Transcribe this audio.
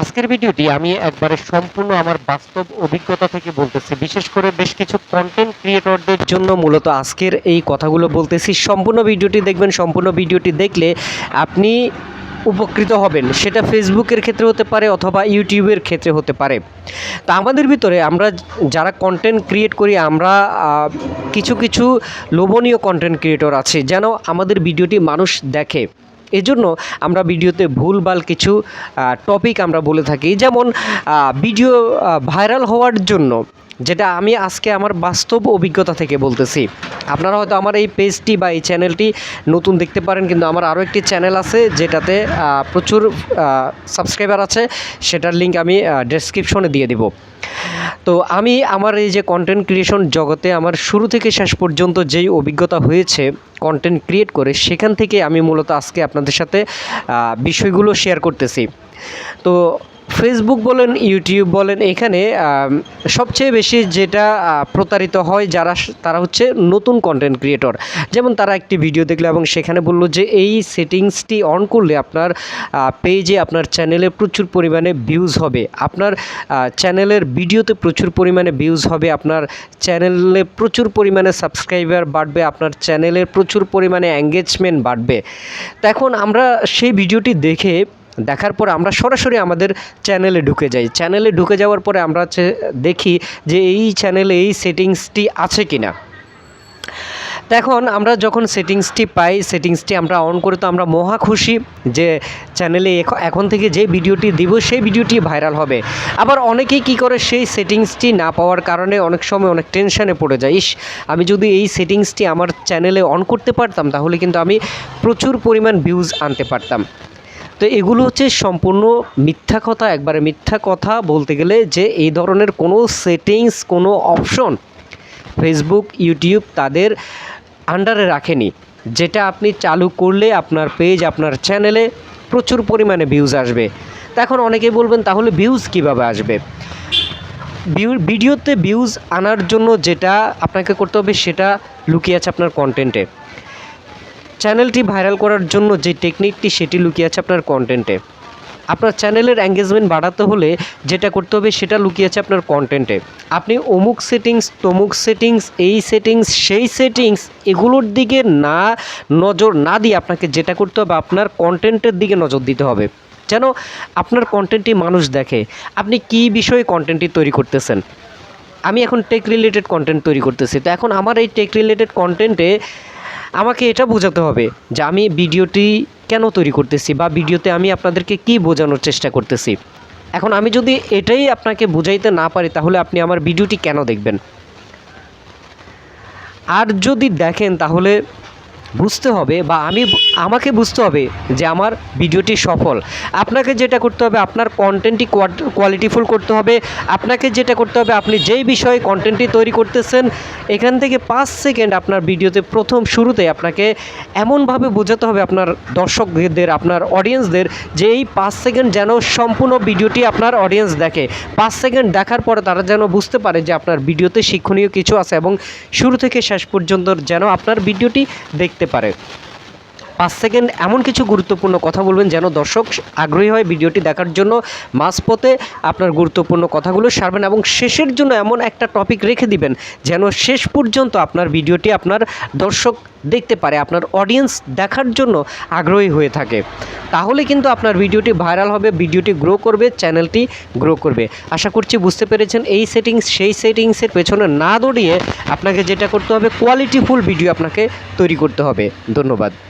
আজকের ভিডিওটি আমি একবারে সম্পূর্ণ আমার বাস্তব অভিজ্ঞতা থেকে বলতেছি। বিশেষ করে বেশ কিছু কন্টেন্ট ক্রিয়েটরদের জন্য মূলত আজকের এই কথাগুলো বলতেছি। সম্পূর্ণ ভিডিওটি দেখবেন। সম্পূর্ণ ভিডিওটি দেখলে আপনি উপকৃত হবেন। সেটা ফেসবুকের ক্ষেত্রে হতে পারে অথবা ইউটিউবের ক্ষেত্রে হতে পারে। তা আমাদের ভিতরে আমরা যারা কন্টেন্ট ক্রিয়েট করি, আমরা কিছু লোভনীয় কন্টেন্ট ক্রিয়েটর আছে যেন আমাদের ভিডিওটি মানুষ দেখে। এজন্য আমরা ভিডিওতে ভুলভাল কিছু টপিক আমরা বলে থাকি, যেমন ভিডিও ভাইরাল হওয়ার জন্য, যেটা আমি আজকে আমার বাস্তব অভিজ্ঞতা থেকে বলতেছি। আপনারা হয়তো আমার এই পেজটি বা এই চ্যানেলটি নতুন দেখতে পারেন, কিন্তু আমার আরও একটি চ্যানেল আছে যেটাতে প্রচুর সাবস্ক্রাইবার আছে, সেটার লিঙ্ক আমি ডেসক্রিপশনে দিয়ে দেব। তো আমি আমার এই যে কন্টেন্ট ক্রিয়েশন জগতে আমার শুরু থেকে শেষ পর্যন্ত যেই অভিজ্ঞতা হয়েছে কন্টেন্ট ক্রিয়েট করে, সেখান থেকে আমি মূলত আজকে আপনাদের সাথে বিষয়গুলো শেয়ার করতেছি। তো ফেসবুক বলেন, ইউটিউব বলেন, এখানে সবচেয়ে বেশি যেটা প্রতারিত হয় তারা হচ্ছে নতুন কন্টেন্ট ক্রিয়েটর। যেমন তারা একটি ভিডিও দেখলো এবং সেখানে বলল যে এই সেটিংসটি অন করলে আপনার পেজে, আপনার চ্যানেলে প্রচুর পরিমাণে ভিউজ হবে, আপনার চ্যানেলের ভিডিওতে প্রচুর পরিমাণে ভিউজ হবে, আপনার চ্যানেলে প্রচুর পরিমাণে সাবস্ক্রাইবার বাড়বে, আপনার চ্যানেলের প্রচুর পরিমাণে এঙ্গেজমেন্ট বাড়বে। তো এখন আমরা সেই ভিডিওটি দেখার পর আমরা সরাসরি আমাদের চ্যানেলে ঢুকে যাই। চ্যানেলে ঢুকে যাওয়ার পরে আমরা দেখি যে এই চ্যানেলে এই সেটিংসটি আছে কি না। তো এখন আমরা যখন সেটিংসটি পাই, সেটিংসটি আমরা অন করে তো আমরা মহা খুশি যে চ্যানেলে এখন থেকে যে ভিডিওটি দিব সেই ভিডিওটি ভাইরাল হবে। আবার অনেকেই কি করে, সেই সেটিংসটি না পাওয়ার কারণে অনেক সময় অনেক টেনশানে পড়ে যায়। আমি যদি এই সেটিংসটি আমার চ্যানেলে অন করতে পারতাম তাহলে কিন্তু আমি প্রচুর পরিমাণ ভিউজ আনতে পারতাম। তো এগুলো হচ্ছে সম্পূর্ণ মিথ্যা কথা, একবারে মিথ্যা কথা বলতে গেলে, যে এই ধরনের কোনো সেটিংস, কোনো অপশন ফেসবুক, ইউটিউব তাদের আন্ডারে রাখেনি, যেটা আপনি চালু করলে আপনার পেজ, আপনার চ্যানেলে প্রচুর পরিমাণে ভিউজ আসবে। তা এখন অনেকেই বলবেন তাহলে ভিউজ কিভাবে আসবে? ভিডিওতে ভিউজ আনার জন্য যেটা আপনাকে করতে হবে সেটা লুকিয়ে আছে আপনার কন্টেন্টে। চ্যানেলটি ভাইরাল করার জন্য যে টেকনিকটি সেটি লুকিয়ে আছে আপনার কন্টেন্টে। আপনার চ্যানেলের এঙ্গেজমেন্ট বাড়াতে হলে যেটা করতে হবে সেটা লুকিয়ে আছে আপনার কন্টেন্টে। আপনি অমুক সেটিংস, তমুক সেটিংস, এই সেটিংস, সেই সেটিংস, এগুলোর দিকে নজর না দিয়ে আপনাকে যেটা করতে হবে আপনার কন্টেন্টের দিকে নজর দিতে হবে, যেন আপনার কন্টেন্টটি মানুষ দেখে। আপনি কী বিষয়ে কন্টেন্টটি তৈরি করতেছেন? আমি এখন টেক রিলেটেড কন্টেন্ট তৈরি করতেছি। তো এখন আমার এই টেক রিলেটেড কন্টেন্টে আমাকে এটা বোঝাতে হবে যে আমি ভিডিওটি কেন তৈরি করতেছি, বা ভিডিওতে আমি আপনাদেরকে কি বোঝানোর চেষ্টা করতেছি। এখন আমি যদি এটাই আপনাকে বুঝাইতে না পারি তাহলে আপনি আমার ভিডিওটি কেন দেখবেন? আর যদি দেখেন তাহলে বুঝতে হবে, বা আমাকে বুঝতে হবে যে আমার ভিডিওটি সফল। আপনাকে যেটা করতে হবে আপনার কন্টেন্টটি কোয়ালিটিফুল করতে হবে। আপনাকে যেটা করতে হবে, আপনি যেই বিষয়ে কন্টেন্টটি তৈরি করতেছেন এখান থেকে 5 সেকেন্ড আপনার ভিডিওতে প্রথম শুরুতে আপনাকে এমনভাবে বোঝাতে হবে আপনার দর্শকদের, আপনার অডিয়েন্সদের, যে এই 5 সেকেন্ড যেন সম্পূর্ণ ভিডিওটি আপনার অডিয়েন্স দেখে। 5 সেকেন্ড দেখার পরে তারা যেন বুঝতে পারে যে আপনার ভিডিওতে শিক্ষণীয় কিছু আছে, এবং শুরু থেকে শেষ পর্যন্ত যেন আপনার ভিডিওটি দেখতে পারে। 5 সেকেন্ড এমন কিছু গুরুত্বপূর্ণ কথা বলবেন যেন দর্শক আগ্রহী হয় ভিডিওটি দেখার জন্য। মাঝপথে আপনার গুরুত্বপূর্ণ কথাগুলো সারবেন এবং শেষের জন্য এমন একটা টপিক রেখে দিবেন যেন শেষ পর্যন্ত আপনার ভিডিওটি আপনার দর্শক দেখতে পারে, আপনার অডিয়েন্স দেখার জন্য আগ্রহী হয়ে থাকে। তাহলে কিন্তু আপনার ভিডিওটি ভাইরাল হবে, ভিডিওটি গ্রো করবে, চ্যানেলটি গ্রো করবে। আশা করছি বুঝতে পেরেছেন। এই সেটিংস সেই সেটিংসের পেছনে না দৌড়িয়ে আপনাকে যেটা করতে হবে, কোয়ালিটিফুল ভিডিও আপনাকে তৈরি করতে হবে। ধন্যবাদ।